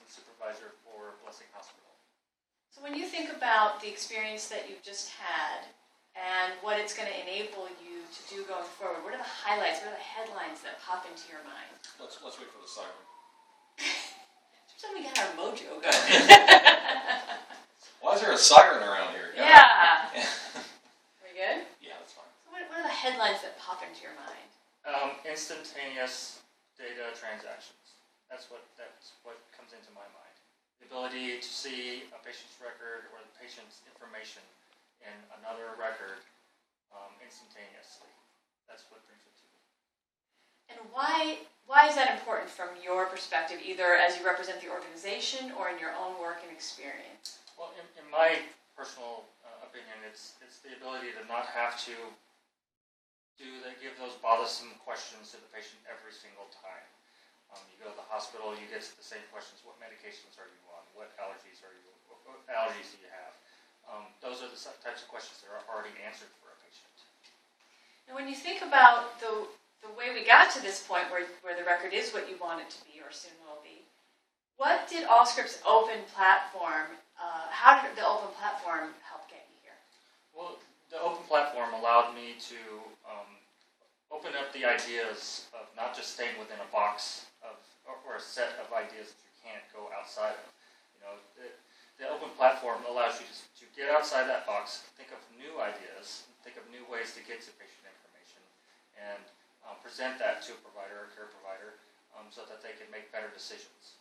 supervisor for Blessing Hospital. So when you think about the experience that you've just had and what it's going to enable you to do going forward, what are the highlights, what are the headlines that pop into your mind? Let's wait for the siren. Sometimes we got our mojo going. Why is there a siren around here? Yeah. Are we good? Yeah, that's fine. So what are the headlines that pop into your mind? Instantaneous data transactions. That's what comes into my mind. The ability to see a patient's record or the patient's information in another record instantaneously. That's what brings it to me. And why is that important from your perspective, either as you represent the organization or in your own work and experience? Well, in my personal opinion, it's the ability to not have to give those bothersome questions to the patient every single time. You go to the hospital, you get the same questions: what medications are you on? What allergies do you have? Those are the types of questions that are already answered for a patient. And when you think about the way we got to this point where the record is what you want it to be or soon will be, what did Allscripts' open platform, how did the open platform help get you here? Well, the open platform allowed me to open up the ideas of not just staying within a box or a set of ideas that you can't go outside of. The open platform allows you to get outside that box, think of new ideas, think of new ways to get to patient information, and present that to a provider or care provider so that they can make better decisions.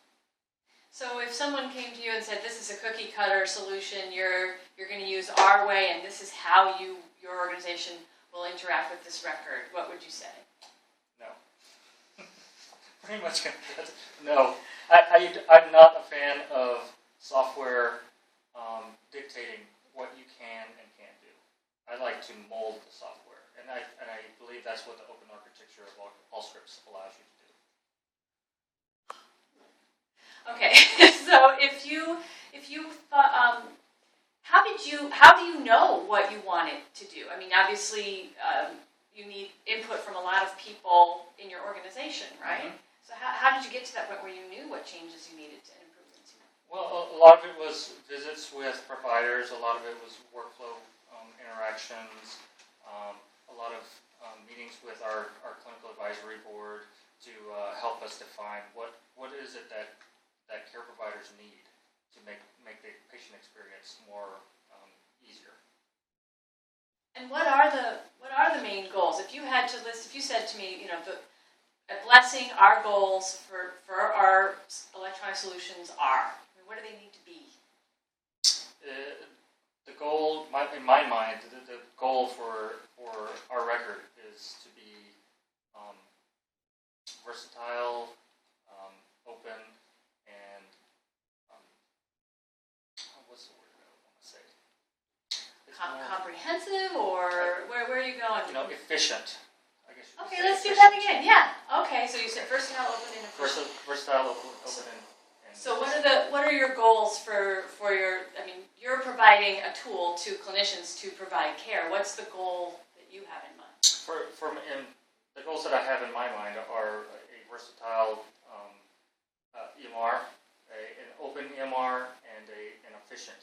So if someone came to you and said, this is a cookie cutter solution, you're going to use our way, and this is how your organization will interact with this record, what would you say? No. Pretty much no. I'm not a fan of software dictating what you can and can't do. I like to mold the software, and I believe that's what the open architecture of Allscripts allows you to do. Okay, so if you thought, how do you know what you want it to do? I mean, obviously, you need input from a lot of people in your organization, right? Mm-hmm. So how did you get to that point where you knew what changes you needed and improvements you made? Well, a lot of it was visits with providers. A lot of it was workflow interactions. A lot of meetings with our clinical advisory board to help us define what is it that care providers need to make the patient experience more easier. And what are the main goals? If you had to list, if you said to me, at Blessing, our goals for our electronic solutions are, what do they need to be? The goal, in my mind, the goal for our record is to be versatile, open, and what's the word I want to say? Comprehensive, or where are you going? Efficient. I guess. Okay, let's do that again. Yeah. Okay, so you said versatile, open, and efficient. Versatile, open, and so what are your goals for your? I mean, you're providing a tool to clinicians to provide care. What's the goal that you have in mind? The goals that I have in my mind are a versatile EMR, an open EMR, and an efficient